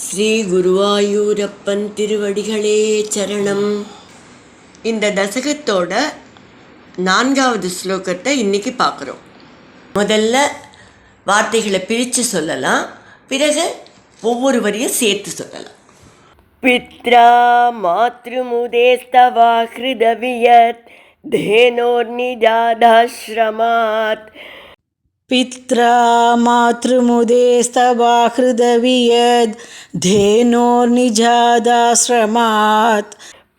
ஸ்ரீ குருவாயூரப்பன் திருவடிகளே சரணம். இந்த தசகத்தோட 4வது ஸ்லோகத்தை இன்னைக்கு பார்க்குறோம். முதல்ல வார்த்தைகளை பிரித்து சொல்லலாம், பிறகு ஒவ்வொரு வரியும் சேர்த்து சொல்லலாம். பித்ரா மாத்ருமுதேஸ்தவா ஹிருதவியத் தேனோர்நிஜாதாஸ்ரமாத். पित्रा मातृमुदेस्तवा हृदवियद् धेनोर्निजादाश्रमात्.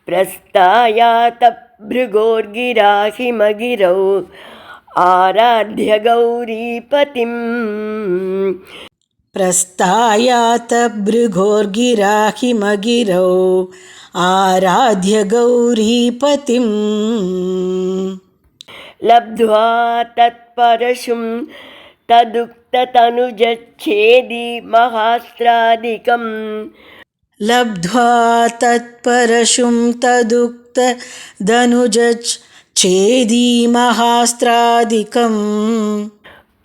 प्रस्तायात भृगोर्गिरा हिमगिरौ आराध्य गौरीपतिम्. प्रस्तायात भृगोर्गिरा हिमगिरौ आराध्य गौरीपतिम्. लब्ध्वा तत्परशुं तदुक्ततनुजच्छेदि महास्त्रादिकम्. लब्ध्वा तत्परशुं तदुक्तदनुजच्छेदि महास्त्रादिकम्.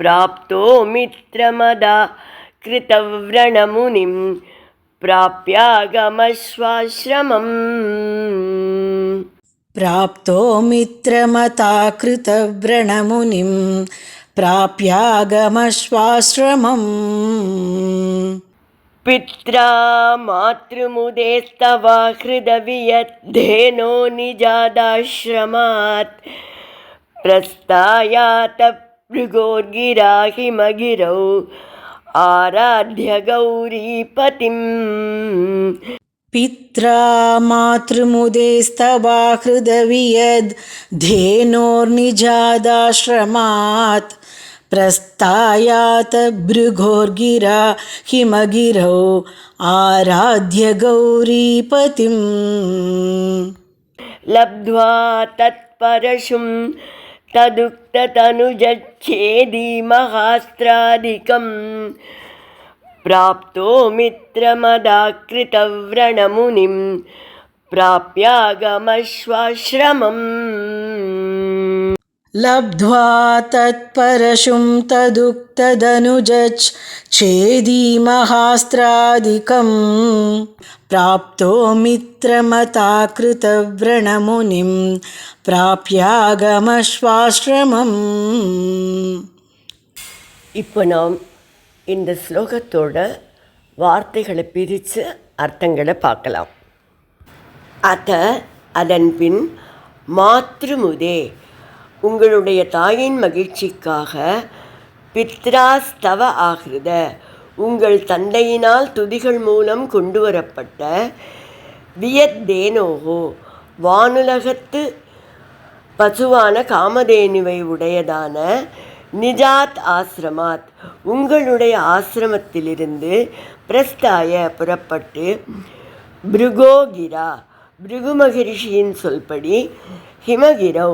प्राप्तो मित्रमदा कृतव्रणमुनिं प्राप्यागमश्वाश्रमम्. प्राप्तो मित्रमता कृतव्रणमुनिं प्राप्यागमश्वाश्रमम्. पित्रा मातृमुदेस्तवा हृदवियत् धेनो निजादाश्रमात्. प्रस्तायात भृगोर्गिरा हिमगिरौ आराध्य गौरीपतिम्. पित्रा मातृमुदेस्तवा हृदवियद् धेनोर्निजादाश्रमात्. प्रस्तायात भृगोर्गिरा हिमगिरौ आराध्य गौरीपतिम्. लब्ध्वा तत्परशुं तदुक्ततनुजच्छेदि महास्त्रादिकम्. प्राप्तो मित्रमदाकृतव्रणमुनिं प्राप्यागमश्वाश्रमम्. लब्ध्वा तत्परशुं तदुक्तदनुजच्छेदि महास्त्रादिकम्. प्राप्तो मित्रमता कृतव्रणमुनिं प्राप्यागमश्वाश्रमम्. இப்போ நாம் இந்த ஸ்லோகத்தோட வார்த்தைகளை பிரித்து அர்த்தங்களை பார்க்கலாம். அதன்பின் மாத்ருமுதே, உங்களுடைய தாயின் மகிழ்ச்சிக்காக, பித்ராஸ்தவ ஆகிருத, உங்கள் தந்தையினால் துதிகள் மூலம் கொண்டு வரப்பட்ட, வியத்தேனோகோ, வானுலகத்து பசுவான காமதேனுவை உடையதான, நிஜாத் ஆசிரமாத், உங்களுடைய ஆசிரமத்திலிருந்து, பிரஸ்தாய புறப்பட்டு, பிருகோகிரா, பிருகு மகரிஷியின் சொல்படி, ஹிமகிரௌ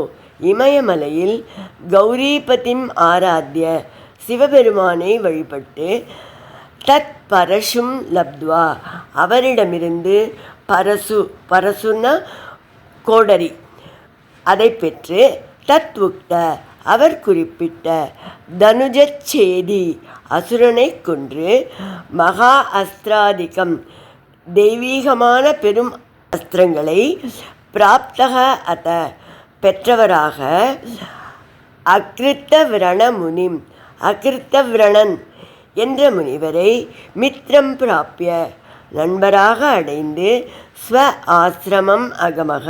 இமயமலையில், கௌரிபதிம் ஆராத்திய சிவபெருமானை வழிபட்டு, தத் பரசும் லப்த்வா அவரிடமிருந்து, பரசுன கோடரி அதை பெற்று, தத் உக்த அவர் குறிப்பிட்ட, தனுஜச்சேதி அசுரனை கொன்று, மகா அஸ்திராதிகம் தெய்வீகமான பெரும் அஸ்திரங்களை, பிராப்தக அத பெற்றவராக, அகிருத்தவ்ரண முனிம் அகிருத்தவ்ரணன் என்ற முனிவரை, மித்ரம் பிராப்பிய நண்பராக அடைந்து, ஸ்வ ஆசிரமம் அகமக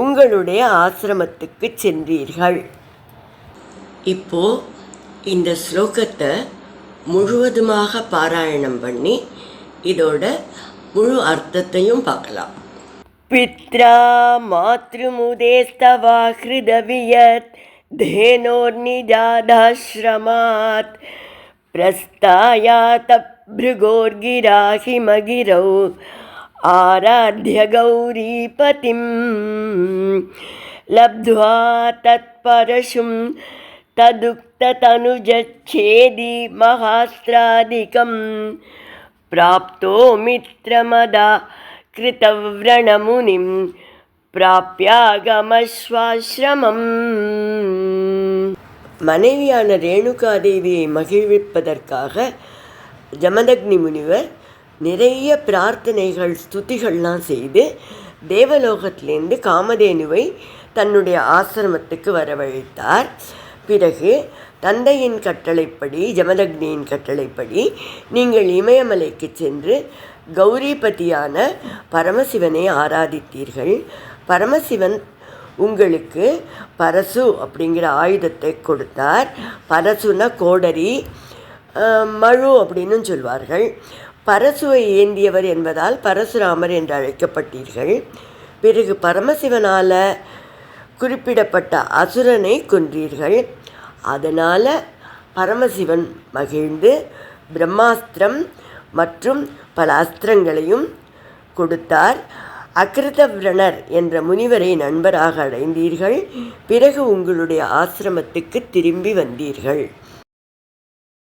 உங்களுடைய ஆசிரமத்துக்கு சென்றீர்கள். இப்போ இந்த ஸ்லோகத்தை முழுவதுமாக பாராயணம் பண்ணி இதோட முழு அர்த்தத்தையும் பார்க்கலாம். பித்ரா மாத்ருமுதேஸ்தவா ஹிருதவியத் தேனோர்நிஜாதாஸ்ரமாத். பிரஸ்தாயாத பிருகோர்கிரா ஹிமகிரௌ ஆராத்ய கௌரீபதிம். லப்த்வா தத்பரசும் तदुक्ततनुजच्छेदि महास्त्रादिकम्. प्राप्तो मित्रमदा कृतव्रणमुनिं प्राप्यागमश्वाश्रमम्. மனைவியான ரேணுகாதேவியை மகிழ்விப்பதற்காக ஜமதக்னி முனிவர் நிறைய பிரார்த்தனைகள் ஸ்துதிகள்லாம் செய்து தேவலோகத்திலேருந்து காமதேனுவை தன்னுடைய ஆசிரமத்துக்கு வரவழைத்தார். பிறகு தந்தையின் கட்டளைப்படி, ஜமதக்னியின் கட்டளைப்படி நீங்கள் இமயமலைக்கு சென்று கௌரிபதியான பரமசிவனை ஆராதித்தீர்கள். பரமசிவன் உங்களுக்கு பரசு அப்படிங்கிற ஆயுதத்தை கொடுத்தார். பரசுன கோடரி, மழு அப்படின்னு சொல்வார்கள். பரசுவை ஏந்தியவர் என்பதால் பரசுராமர் என்று அழைக்கப்பட்டீர்கள். பிறகு பரமசிவனால் குறிப்பிடப்பட்ட அசுரனை கொன்றீர்கள். அதனால் பரமசிவன் மகிழ்ந்து பிரம்மாஸ்திரம் மற்றும் பல அஸ்திரங்களையும் கொடுத்தார். அகிருதவிரணர் என்ற முனிவரை நண்பராக அடைந்தீர்கள். பிறகு உங்களுடைய ஆசிரமத்துக்கு திரும்பி வந்தீர்கள்.